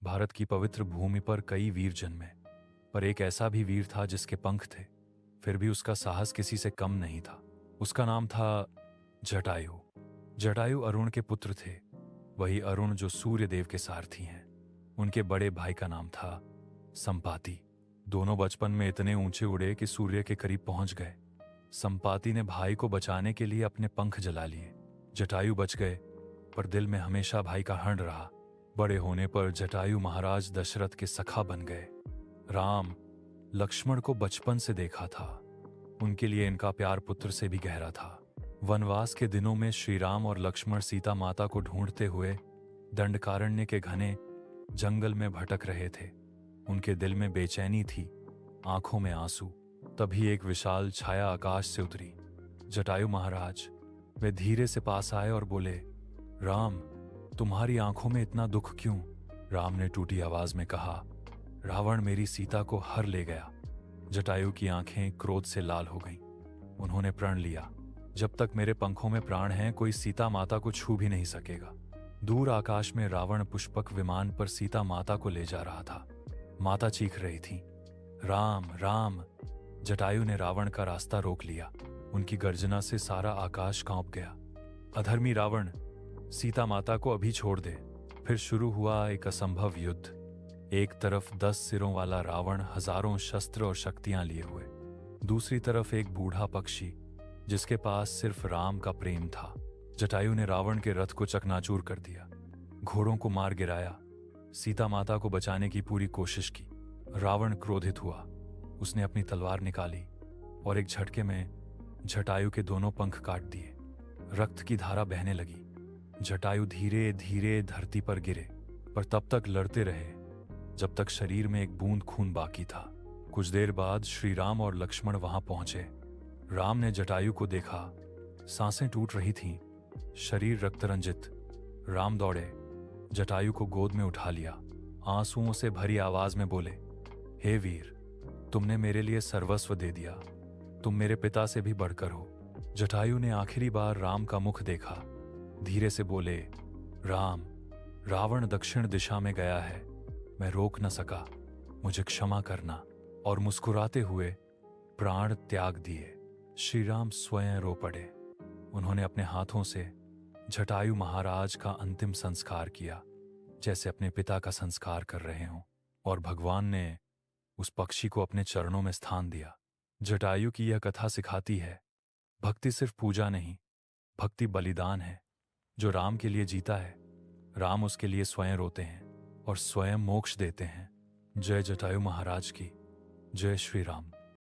भारत की पवित्र भूमि पर कई वीर जन्मे, पर एक ऐसा भी वीर था जिसके पंख थे, फिर भी उसका साहस किसी से कम नहीं था। उसका नाम था जटायु। जटायु अरुण के पुत्र थे, वही अरुण जो सूर्य देव के सारथी हैं। उनके बड़े भाई का नाम था संपाति। दोनों बचपन में इतने ऊंचे उड़े कि सूर्य के करीब पहुंच गए। संपाति ने भाई को बचाने के लिए अपने पंख जला लिए। जटायु बच गए, पर दिल में हमेशा भाई का हर्ण रहा। बड़े होने पर जटायु महाराज दशरथ के सखा बन गए। राम लक्ष्मण को बचपन से देखा था, उनके लिए इनका प्यार पुत्र से भी गहरा था। वनवास के दिनों में श्री राम और लक्ष्मण सीता माता को ढूंढते हुए दंडकारण्य के घने जंगल में भटक रहे थे। उनके दिल में बेचैनी थी, आंखों में आंसू। तभी एक विशाल छाया आकाश से उतरी। जटायु महाराज वे धीरे से पास आए और बोले, राम, तुम्हारी आंखों में इतना दुख क्यों? राम ने टूटी आवाज में कहा, रावण मेरी सीता को हर ले गया। जटायु की आंखें क्रोध से लाल हो गईं। उन्होंने प्रण लिया, जब तक मेरे पंखों में प्राण हैं, कोई सीता माता को छू भी नहीं सकेगा। दूर आकाश में रावण पुष्पक विमान पर सीता माता को ले जा रहा था। माता चीख रही थी, राम राम। जटायु ने रावण का रास्ता रोक लिया। उनकी गर्जना से सारा आकाश कांप गया। अधर्मी रावण, सीता माता को अभी छोड़ दे। फिर शुरू हुआ एक असंभव युद्ध। एक तरफ 10 सिरों वाला रावण हजारों शस्त्र और शक्तियां लिए हुए, दूसरी तरफ एक बूढ़ा पक्षी जिसके पास सिर्फ राम का प्रेम था। जटायु ने रावण के रथ को चकनाचूर कर दिया, घोड़ों को मार गिराया, सीता माता को बचाने की पूरी कोशिश की। रावण क्रोधित हुआ। उसने अपनी तलवार निकाली और एक झटके में जटायु के दोनों पंख काट दिए। रक्त की धारा बहने लगी। जटायु धीरे धीरे धरती पर गिरे, पर तब तक लड़ते रहे जब तक शरीर में एक बूंद खून बाकी था। कुछ देर बाद श्री राम और लक्ष्मण वहां पहुंचे। राम ने जटायु को देखा, सांसें टूट रही थीं, शरीर रक्तरंजित। राम दौड़े, जटायु को गोद में उठा लिया, आंसुओं से भरी आवाज में बोले, हे वीर, तुमने मेरे लिए सर्वस्व दे दिया, तुम मेरे पिता से भी बढ़कर हो। जटायु ने आखिरी बार राम का मुख देखा, धीरे से बोले, राम, रावण दक्षिण दिशा में गया है, मैं रोक न सका, मुझे क्षमा करना। और मुस्कुराते हुए प्राण त्याग दिए। श्री राम स्वयं रो पड़े। उन्होंने अपने हाथों से जटायु महाराज का अंतिम संस्कार किया, जैसे अपने पिता का संस्कार कर रहे हों। और भगवान ने उस पक्षी को अपने चरणों में स्थान दिया। जटायु की यह कथा सिखाती है, भक्ति सिर्फ पूजा नहीं, भक्ति बलिदान है। जो राम के लिए जीता है, राम उसके लिए स्वयं रोते हैं और स्वयं मोक्ष देते हैं। जय जटायु महाराज की, जय श्री राम।